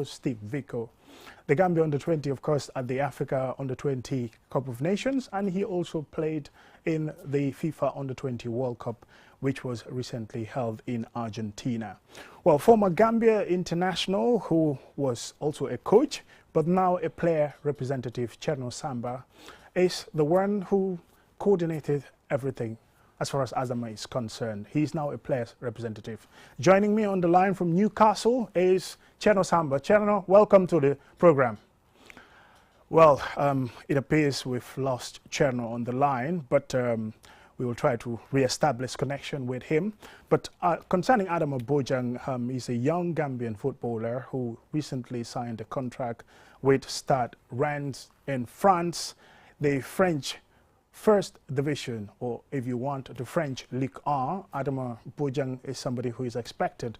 Steve Vico. The Gambia under-20, of course, at the Africa under-20 Cup of Nations, and he also played in the FIFA under-20 World Cup, which was recently held in Argentina. Well, former Gambia international, who was also a coach, but now a player representative, Cherno Samba, is the one who coordinated everything as far as Adama is concerned. He's now a player's representative. Joining me on the line from Newcastle is Cherno Samba. Cherno, welcome to the program. Well, it appears we've lost Cherno on the line, but we will try to re-establish connection with him. But concerning Adama Bojang, he's a young Gambian footballer who recently signed a contract with Stade Rennes in France, the French First Division, or if you want, the French Ligue 1. Adama Bojang is somebody who is expected,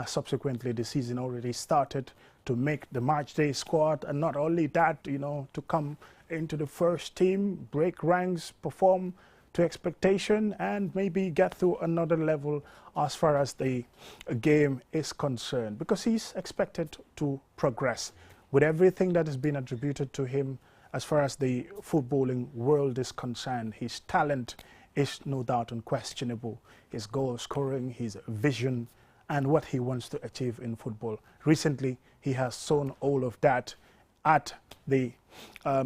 subsequently the season already started, to make the match day squad, and not only that, you know, to come into the first team, break ranks, perform to expectation, and maybe get to another level as far as the game is concerned, because he's expected to progress with everything that has been attributed to him. As far as the footballing world is concerned, his talent is no doubt unquestionable. His goal scoring, his vision, and what he wants to achieve in football. Recently, he has shown all of that at the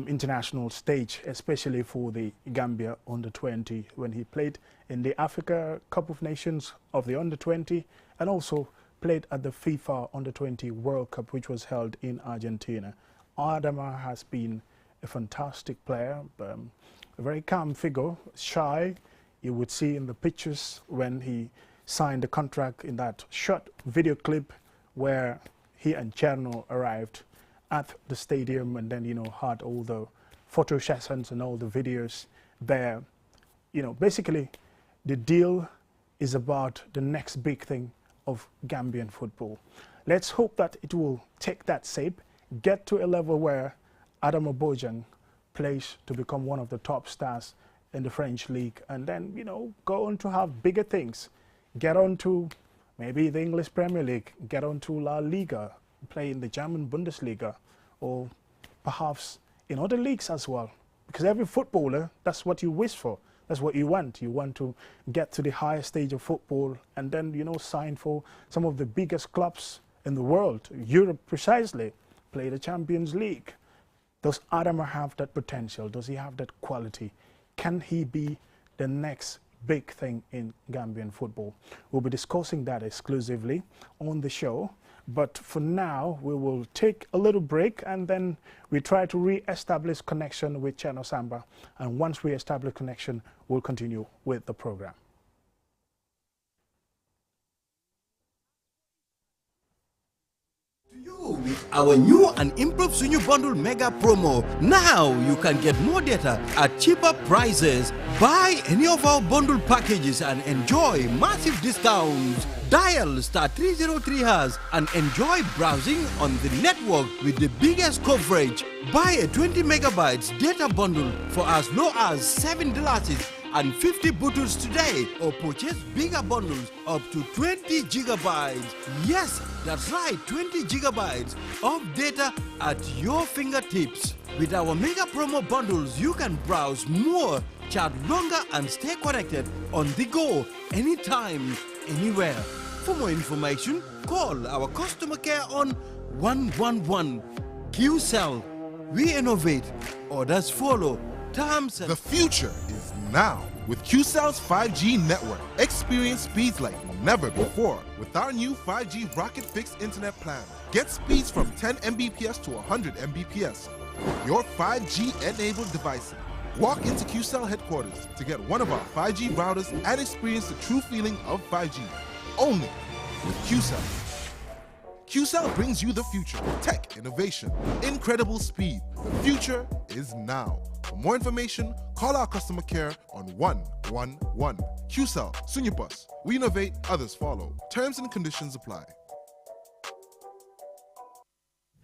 international stage, especially for the Gambia under-20, when he played in the Africa Cup of Nations of the under-20, and also played at the FIFA under-20 World Cup, which was held in Argentina. Adama has been a fantastic player, a very calm figure, shy. You would see in the pictures when he signed the contract in that short video clip where he and Cherno arrived at the stadium, and then, you know, had all the photo sessions and all the videos there. You know, basically the deal is about the next big thing of Gambian football. Let's hope that it will take that shape, get to a level where Adama Bojang plays to become one of the top stars in the French league, and then, you know, go on to have bigger things, get on to maybe the English Premier League, get on to La Liga, play in the German Bundesliga, or perhaps in other leagues as well. Because every footballer, that's what you wish for. That's what you want. You want to get to the highest stage of football and then, you know, sign for some of the biggest clubs in the world, Europe precisely, play the Champions League. Does Adama have that potential? Does he have that quality? Can he be the next big thing in Gambian football? We'll be discussing that exclusively on the show. But for now, we will take a little break, and then we try to re-establish connection with Cherno Samba. And once we establish connection, we'll continue with the program. With our new and improved Sunyu Bundle Mega Promo, now you can get more data at cheaper prices. Buy any of our bundle packages and enjoy massive discounts. Dial *303# and enjoy browsing on the network with the biggest coverage. Buy a 20 megabytes data bundle for as low as $7 and 50 bottles today, or purchase bigger bundles up to 20 gigabytes. Yes, that's right, 20 gigabytes of data at your fingertips. With our mega promo bundles, you can browse more, chat longer, and stay connected on the go, anytime, anywhere. For more information, call our customer care on 111. QCell, we innovate, others follow. Terms and the future is now with Qcell's 5G network. Experience speeds like never before with our new 5G Rocket Fixed Internet plan. Get speeds from 10 Mbps to 100 Mbps. Your 5G-enabled device. Walk into Qcell headquarters to get one of our 5G routers and experience the true feeling of 5G. Only with Qcell. Qcell brings you the future. Tech, innovation, incredible speed. The future is now. For more information, call our customer care on 111. Qcell, Sunyabus. We innovate, others follow. Terms and conditions apply.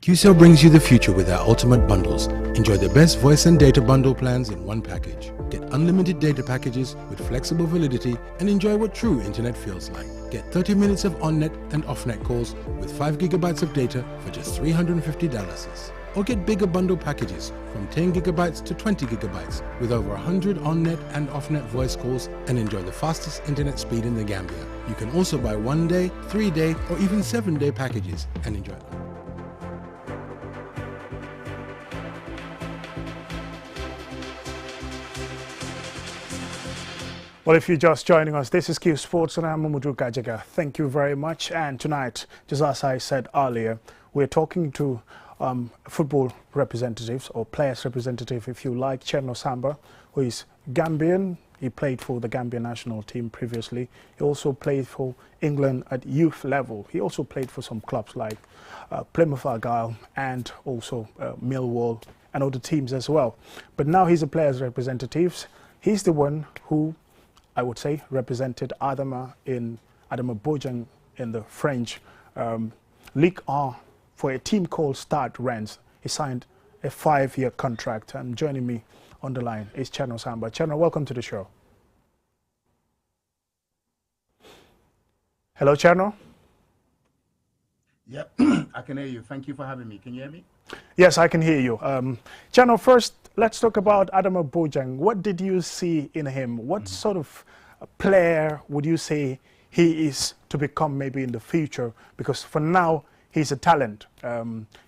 Qcell brings you the future with our ultimate bundles. Enjoy the best voice and data bundle plans in one package. Get Get unlimited data packages with flexible validity and enjoy what true internet feels like. Get 30 minutes of on-net and off-net calls with 5 gigabytes of data for just $350. Or get bigger bundle packages from 10 gigabytes to 20 gigabytes with over 100 on-net and off-net voice calls and enjoy the fastest internet speed in the Gambia. You can also buy 1-day, 3-day or even 7-day packages and enjoy. Well, if you're just joining us, this is Qsports and I'm Mamadou Gajaga. Thank you very much. And tonight, just as I said earlier, we're talking to football representatives or players representative, if you like, Cherno Samba, who is Gambian. He played for the Gambian national team previously. He also played for England at youth level. He also played for some clubs like Plymouth Argyle and also Millwall and other teams as well. But now he's a players representative. He's the one who, I would say, represented Adama Bojang in the French Ligue 1 for a team called Stade Rennes. He signed a 5-year contract. And joining me on the line is Cherno Samba. Cherno, welcome to the show. Hello, Cherno. Yep, I can hear you. Thank you for having me. Can you hear me? Yes, I can hear you. Cherno, first, let's talk about Adama Bojang. What did you see in him? What sort of player would you say he is to become maybe in the future? Because for now, he's a talent.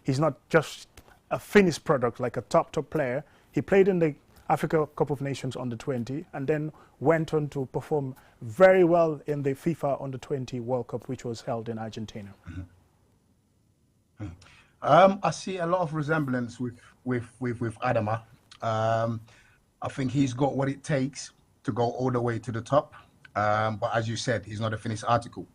He's not just a finished product like a top player. He played in the Africa Cup of Nations under-20 and then went on to perform very well in the FIFA under-20 World Cup, which was held in Argentina. I see a lot of resemblance with Adama. I think he's got what it takes to go all the way to the top. But as you said, he's not a finished article.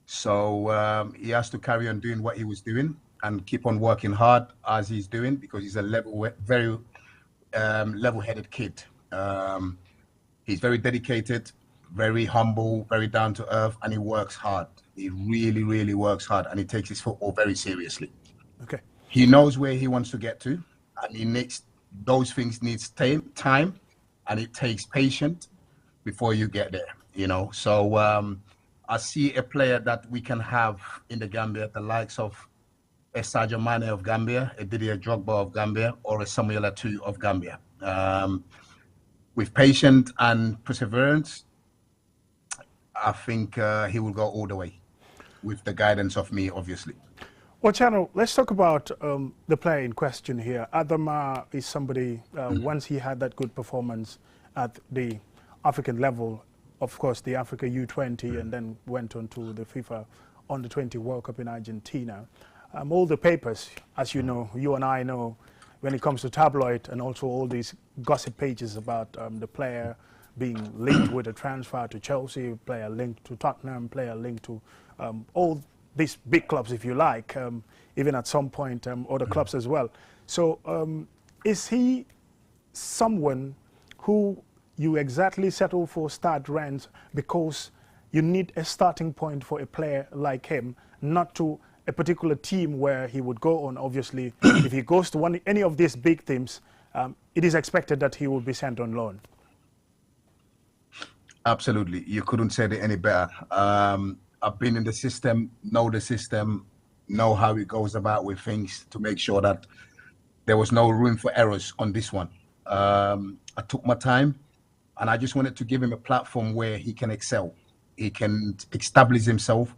So he has to carry on doing what he was doing and keep on working hard as he's doing, because he's a very level-headed kid. He's very dedicated, very humble, very down to earth, and he works hard. He really, really works hard, and he takes his football very seriously. Okay. He knows where he wants to get to, and those things needs time, and it takes patience before you get there. You know, so I see a player that we can have in the Gambia, the likes of a Sadio Mane of Gambia, a Didier Drogba of Gambia, or a Samuel Eto'o of Gambia. With patience and perseverance, I think he will go all the way, with the guidance of me, obviously. Well, Cherno, let's talk about the player in question here. Adama is somebody, once he had that good performance at the African level, of course, the Africa U20, and then went on to the FIFA Under-20 World Cup in Argentina. All the papers, as you know, you and I know, when it comes to tabloid and also all these gossip pages about the player being linked with a transfer to Chelsea, player linked to Tottenham, player linked to all these big clubs, if you like, even at some point other clubs as well. So is he someone who you exactly settle for Stade Rennes because you need a starting point for a player like him, not to a particular team where he would go on? Obviously, if he goes to any of these big teams, it is expected that he will be sent on loan. Absolutely. You couldn't say it any better. I've been in the system, know how it goes about with things to make sure that there was no room for errors on this one. I took my time, and I just wanted to give him a platform where he can excel. He can establish himself,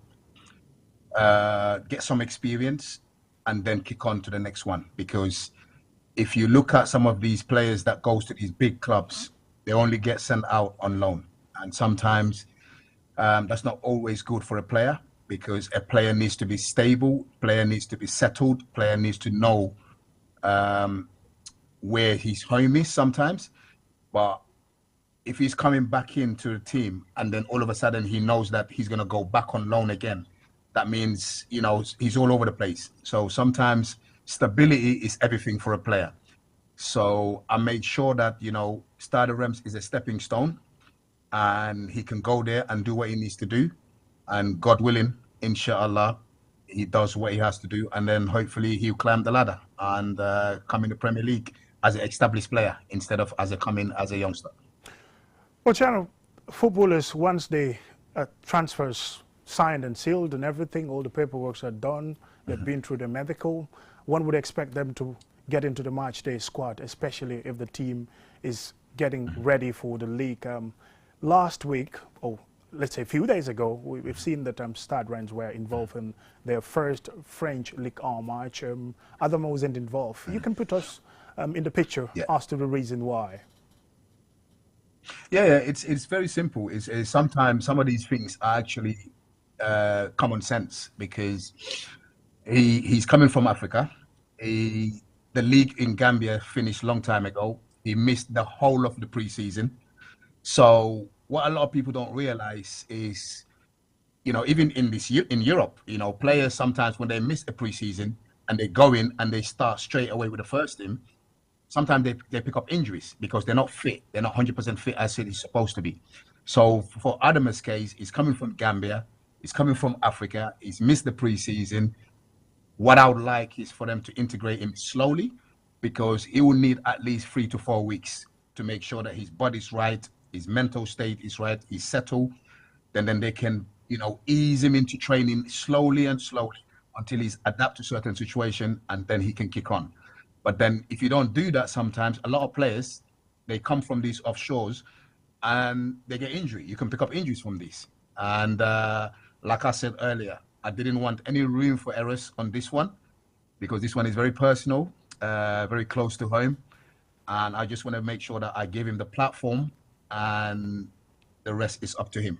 get some experience, and then kick on to the next one. Because if you look at some of these players that goes to these big clubs, they only get sent out on loan. And sometimes that's not always good for a player, because a player needs to be stable, player needs to be settled, player needs to know where his home is sometimes. But if he's coming back into the team and then all of a sudden he knows that he's going to go back on loan again, that means, you know, he's all over the place. So sometimes stability is everything for a player. So I made sure that, you know, Stade Rennes is a stepping stone, and he can go there and do what he needs to do. And God willing, inshallah, he does what he has to do. And then hopefully he'll climb the ladder and come in the Premier League as an established player instead of come in as a youngster. Well, Channel, footballers, once they transfers signed and sealed and everything, all the paperwork are done, they've been through the medical, one would expect them to get into the match day squad, especially if the team is getting ready for the league. Last week, or let's say a few days ago, we've seen that Stade Rennes were involved in their first French Ligue 1 match. Adama wasn't involved. You can put us in the picture as to the reason why. Yeah, it's very simple. It's sometimes some of these things are actually common sense, because he's coming from Africa. The league in Gambia finished long time ago. He missed the whole of the preseason. So what a lot of people don't realize is, even in Europe, players sometimes when they miss a preseason and they go in and they start straight away with the first team, sometimes they pick up injuries because they're not fit. They're not 100% fit as it is supposed to be. So for Adama's case, he's coming from Gambia. He's coming from Africa. He's missed the preseason. What I would like is for them to integrate him slowly, because he will need at least 3 to 4 weeks to make sure that his body's right, his mental state is right, he's settled. Then they can, ease him into training slowly until he's adapt to certain situation, and then he can kick on. But then if you don't do that, sometimes a lot of players, they come from these offshores and they get injury. You can pick up injuries from this. And like I said earlier, I didn't want any room for errors on this one, because this one is very personal, very close to home. And I just want to make sure that I gave him the platform, and the rest is up to him.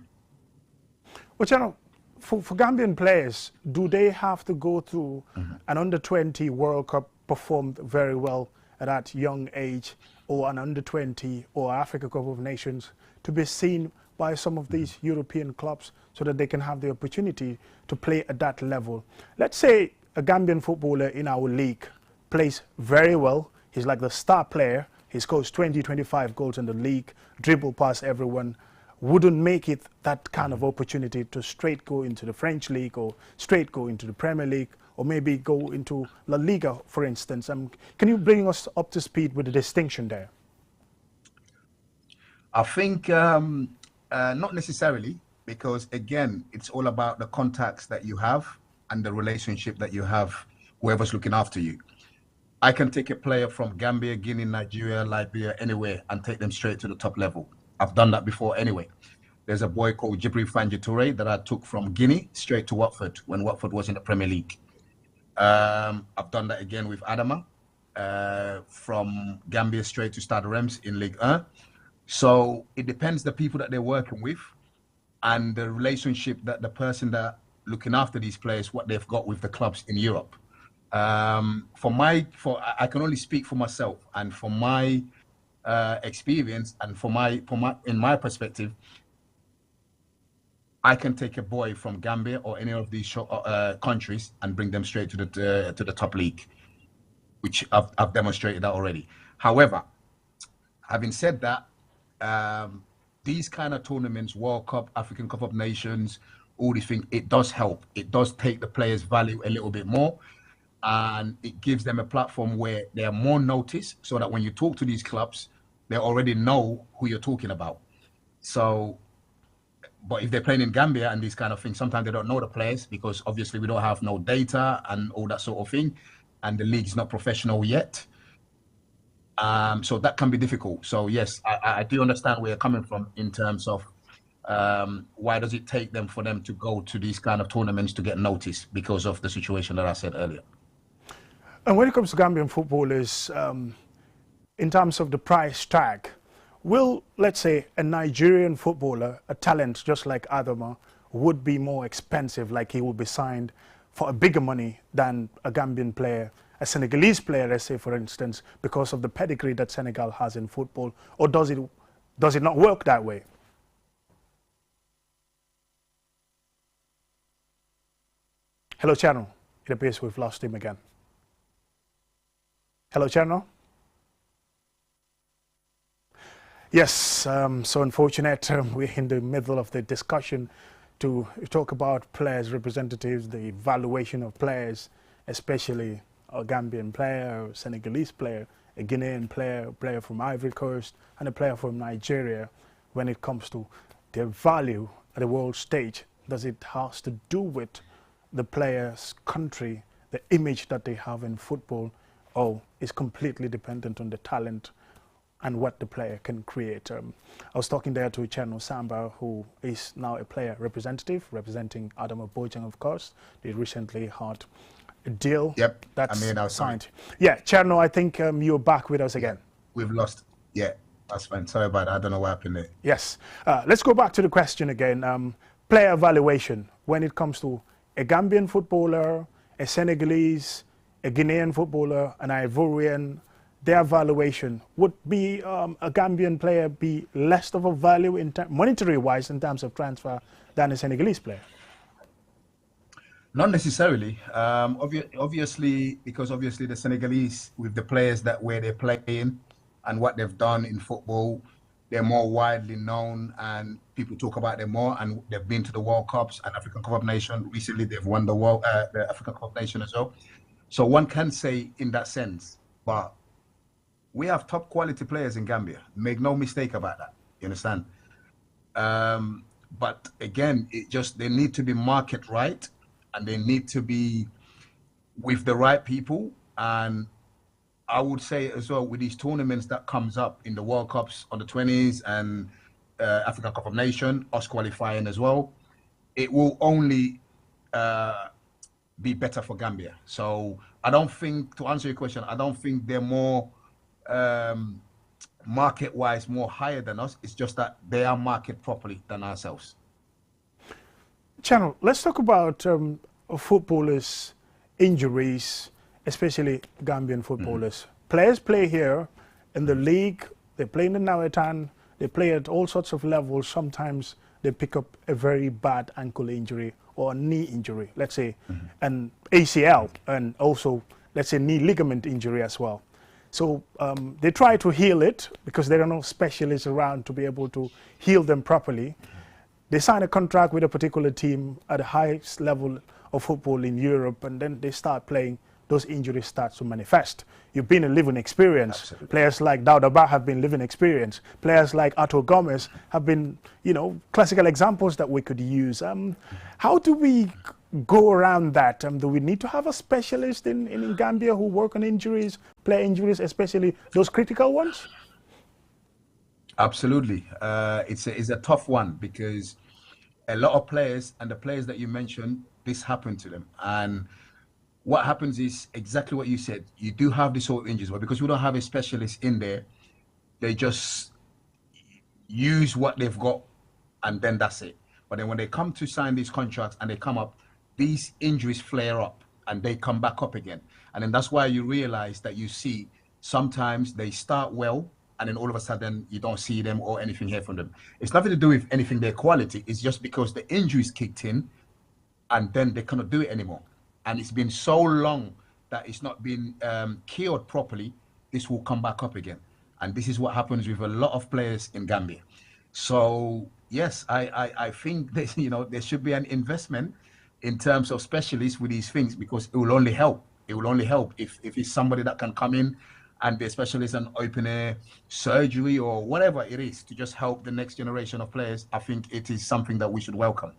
Well, for Gambian players, do they have to go through an under-20 World Cup, performed very well at that young age, or an under-20 or Africa Cup of Nations, to be seen by some of these European clubs so that they can have the opportunity to play at that level? Let's say a Gambian footballer in our league plays very well. He's like the star player. He scores 20, 25 goals in the league, dribble past everyone. Wouldn't make it that kind of opportunity to straight go into the French league, or straight go into the Premier League, or maybe go into La Liga, for instance. Can you bring us up to speed with the distinction there? I think not necessarily, because again, it's all about the contacts that you have and the relationship that you have, whoever's looking after you. I can take a player from Gambia, Guinea, Nigeria, Liberia, anywhere, and take them straight to the top level. I've done that before anyway. There's a boy called Jibril Fanji that I took from Guinea straight to Watford when Watford was in the Premier League. I've done that again with Adama, from Gambia straight to Stade Rennes in Ligue 1. So it depends the people that they're working with and the relationship that the person that looking after these players, what they've got with the clubs in Europe. I can only speak for myself, and for my experience, and in my perspective, I can take a boy from Gambia or any of these countries and bring them straight to the top league, which I've demonstrated that already. However, having said that, these kind of tournaments, World Cup, African Cup of Nations, all these things, it does help. It does take the players' value a little bit more, and it gives them a platform where they are more noticed, so that when you talk to these clubs, they already know who you're talking about. So, but if they're playing in Gambia and these kind of things, sometimes they don't know the players, because obviously we don't have no data and all that sort of thing, and the league's not professional yet. So that can be difficult. So yes, I do understand where you're coming from in terms of why does it take them for them to go to these kind of tournaments to get noticed, because of the situation that I said earlier. And when it comes to Gambian footballers, in terms of the price tag, will, let's say, a Nigerian footballer, a talent just like Adama, would be more expensive, like he would be signed for a bigger money than a Gambian player, a Senegalese player, let's say, for instance, because of the pedigree that Senegal has in football? Or does it not work that way? Hello, Channel. It appears we've lost him again. Hello, Channel. Yes, so unfortunate. We're in the middle of the discussion to talk about players, representatives, the evaluation of players, especially a Gambian player, a Senegalese player, a Guinean player, a player from Ivory Coast, and a player from Nigeria. when it comes to their value at the world stage? Does it have to do with the player's country, the image that they have in football, or is completely dependent on the talent and what the player can create? I was talking there to Cherno Samba, who is now a player representative, representing Adama Bojang, of course. They recently had a deal that's signed. Yeah, Cherno, I think you're back with us again. We've lost. Yeah, that's fine. Sorry about that. I don't know what happened there. Yes. Let's go back to the question again. Player evaluation when it comes to a Gambian footballer, a Senegalese, a Guinean footballer, an Ivorian, their valuation would be a Gambian player be less of a value in monetary-wise in terms of transfer than a Senegalese player? Not necessarily. Obviously, because obviously the Senegalese, with the players that where they're playing and what they've done in football, they're more widely known and people talk about them more, and they've been to the World Cups and African Cup of Nations. Recently, they've won the African Cup of Nations as well. So one can say in that sense, but we have top quality players in Gambia. Make no mistake about that. You understand? But again, they need to be market right, and they need to be with the right people. And I would say as well, with these tournaments that comes up in the World Cups on the 20s and African Cup of Nations, us qualifying as well, it will only be better for Gambia. So I don't think, to answer your question, I don't think they're more market-wise more higher than us. It's just that they are market properly than ourselves. Channel, let's talk about footballers' injuries, especially Gambian footballers. Players play here in the league, they play in the Nawetan, they play at all sorts of levels. Sometimes they pick up a very bad ankle injury or a knee injury, let's say an ACL, and also, let's say, knee ligament injury as well. So they try to heal it because there are no specialists around to be able to heal them properly. They sign a contract with a particular team at the highest level of football in Europe, and then they start playing. Those injuries start to manifest. You've been a living experience. Absolutely. Players like Daudaba have been living experience. Players like Ato Gomez have been, classical examples that we could use. How do we go around that? Do we need to have a specialist in Gambia who work on injuries, player injuries, especially those critical ones? Absolutely. It's a tough one because a lot of players, and the players that you mentioned, this happened to them. And what happens is exactly what you said. You do have this sort of injuries, but because we don't have a specialist in there, they just use what they've got and then that's it. But then when they come to sign these contracts and they come up, these injuries flare up and they come back up again. And then that's why you realize that you see sometimes they start well and then all of a sudden you don't see them or anything here from them. It's nothing to do with anything, their quality. It's just because the injuries kicked in and then they cannot do it anymore. And it's been so long that it's not been cured properly, this will come back up again. And this is what happens with a lot of players in Gambia. So yes, I think that, there should be an investment in terms of specialists with these things, because it will only help. It will only help if it's somebody that can come in and be a specialist in open air surgery or whatever it is to just help the next generation of players. I think it is something that we should welcome.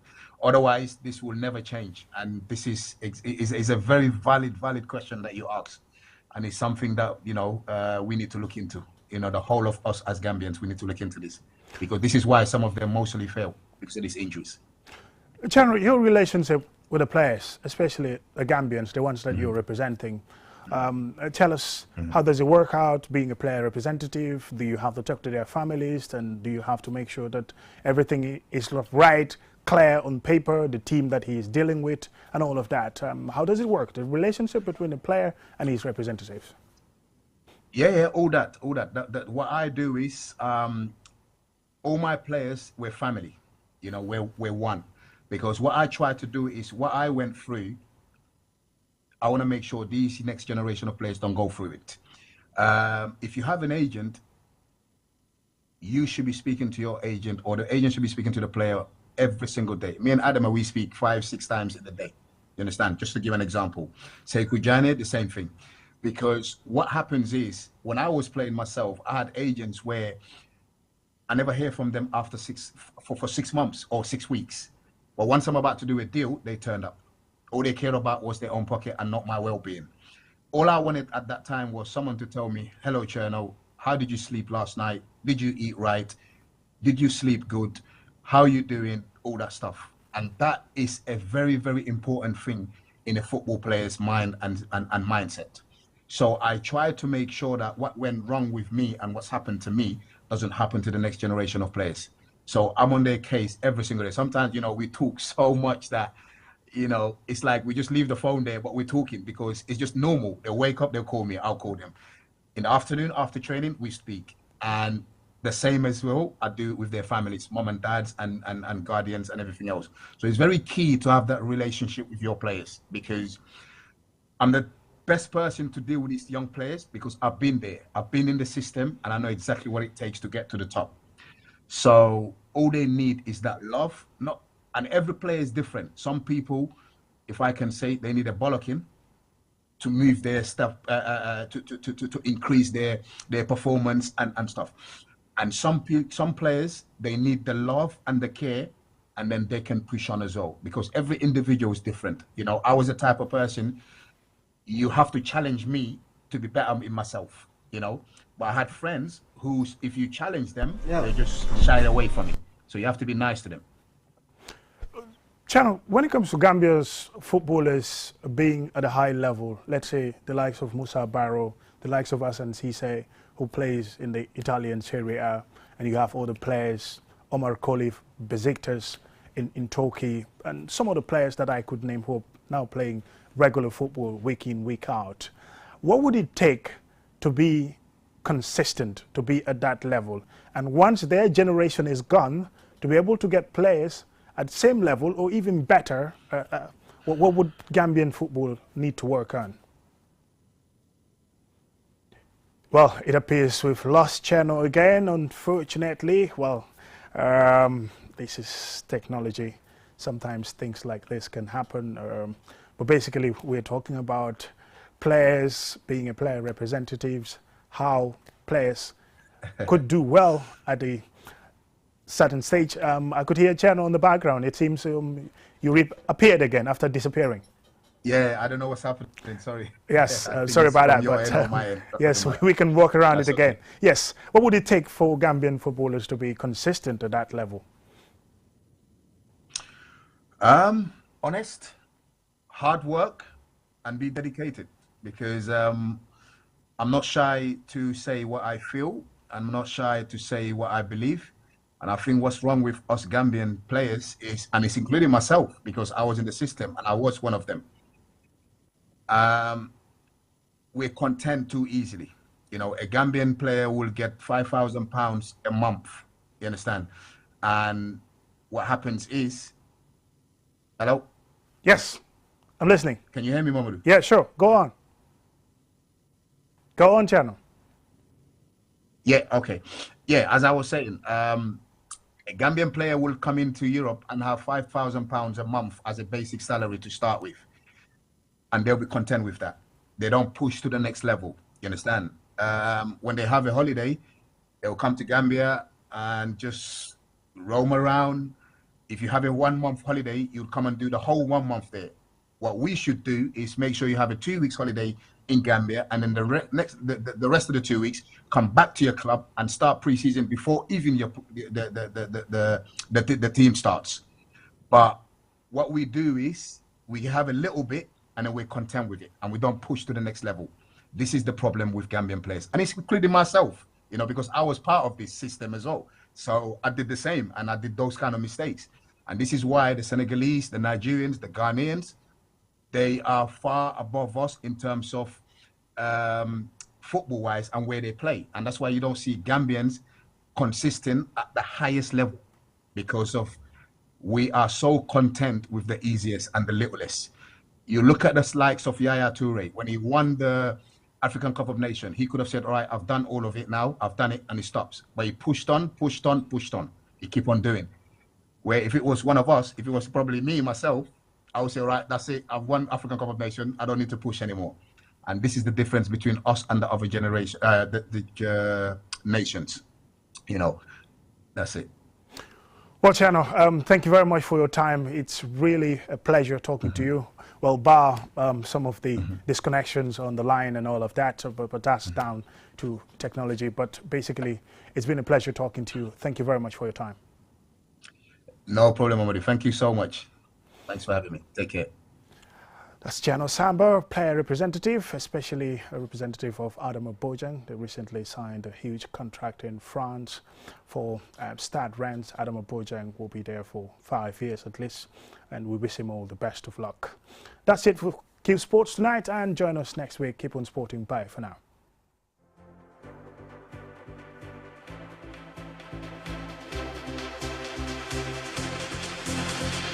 Otherwise, this will never change. And this is a very valid question that you ask. And it's something that, we need to look into. The whole of us as Gambians, we need to look into this. Because this is why some of them mostly fail, because of these injuries. Chandra, your relationship with the players, especially the Gambians, the ones that you're representing, tell us, how does it work out being a player representative? Do you have to talk to their families, and do you have to make sure that everything is right, clear on paper, the team that he is dealing with, and all of that? How does it work, the relationship between the player and his representatives? Yeah, all that. What I do is, all my players, we're family, we're one. Because what I try to do is what I went through, I want to make sure these next generation of players don't go through it. If you have an agent, you should be speaking to your agent, or the agent should be speaking to the player every single day. Me and Adama, we speak 5-6 times in the day. You understand? Just to give an example. Sekou Jane, the same thing. Because what happens is, when I was playing myself, I had agents where I never hear from them after for 6 months or 6 weeks. But once I'm about to do a deal, they turned up. All they cared about was their own pocket and not my well-being. All I wanted at that time was someone to tell me, hello, Cherno, how did you sleep last night? Did you eat right? Did you sleep good? How are you doing? All that stuff. And that is a very, very important thing in a football player's mind and mindset. So I try to make sure that what went wrong with me and what's happened to me doesn't happen to the next generation of players. So I'm on their case every single day. Sometimes, we talk so much that, it's like we just leave the phone there, but we're talking because it's just normal. They'll wake up, they'll call me, I'll call them. In the afternoon, after training, we speak. And the same as well, I do with their families, mom and dads and guardians and everything else. So it's very key to have that relationship with your players, because I'm the best person to deal with these young players because I've been there. I've been in the system and I know exactly what it takes to get to the top. So all they need is that love. And every player is different. Some people, if I can say, they need a bollocking to move their stuff, to increase their performance and stuff. And some players, they need the love and the care, and then they can push on as well, because every individual is different. I was the type of person, you have to challenge me to be better in myself, But I had friends who, if you challenge them, they just shy away from it. So you have to be nice to them. Channel, when it comes to Gambia's footballers being at a high level, let's say the likes of Musa Barrow, the likes of Hassan Cisse, who plays in the Italian Serie A, and you have other players, Omar Khalif, Besiktas in Turkey, and some of the players that I could name who are now playing regular football week in, week out. What would it take to be consistent, to be at that level? And once their generation is gone, to be able to get players at the same level or even better, what would Gambian football need to work on? Well, it appears we've lost Channel again, unfortunately. Well, this is technology. Sometimes things like this can happen. But basically, we're talking about players being a player representatives, how players could do well at a certain stage. I could hear Channel in the background. It seems you appeared again after disappearing. Yeah, I don't know what's happening. Sorry. Yes, sorry about that. But yes, we can walk around it again. Okay. Yes. What would it take for Gambian footballers to be consistent at that level? Honest, hard work, and be dedicated. Because I'm not shy to say what I feel. I'm not shy to say what I believe. And I think what's wrong with us Gambian players is, and it's including myself, because I was in the system and I was one of them. We're content too easily. A Gambian player will get £5,000 a month. You understand? And what happens is, hello? Yes, I'm listening. Can you hear me, Mamadou? Yeah, sure. Go on. Go on, Channel. Yeah, okay. Yeah, as I was saying, a Gambian player will come into Europe and have £5,000 a month as a basic salary to start with. And they'll be content with that. They don't push to the next level. You understand? When they have a holiday, they'll come to Gambia and just roam around. If you have a 1 month holiday, you'll come and do the whole 1 month there. What we should do is make sure you have a 2 weeks holiday in Gambia, and then the rest of the 2 weeks, come back to your club and start pre-season before even the team starts. But what we do is we have a little bit and then we're content with it and we don't push to the next level. This is the problem with Gambian players, and it's including myself, because I was part of this system as well. So I did the same and I did those kind of mistakes. And this is why the Senegalese, the Nigerians, the Ghanaians, they are far above us in terms of football-wise and where they play. And that's why you don't see Gambians consistent at the highest level, because of we are so content with the easiest and the littlest. You look at the likes of Yaya Toure. When he won the African Cup of Nations, he could have said, all right, I've done all of it now. I've done it, and he stops. But he pushed on, pushed on, pushed on. He keep on doing. Where if it was one of us, if it was probably me, myself, I would say, right, that's it. I've won African Cup of Nations. I don't need to push anymore. And this is the difference between us and the other generation, the nations. That's it. Well, Chano, thank you very much for your time. It's really a pleasure talking to you. Well, bar some of the disconnections on the line and all of that, but that's down to technology. But basically, it's been a pleasure talking to you. Thank you very much for your time. No problem, Amadi. Thank you so much. Thanks for having me. Take care. That's Chano Samba, player representative, especially a representative of Adama Bojang. They recently signed a huge contract in France for Stade Rennes. Adama Bojang will be there for 5 years at least, and we wish him all the best of luck. That's it for Qsports tonight, and join us next week. Keep on sporting. Bye for now.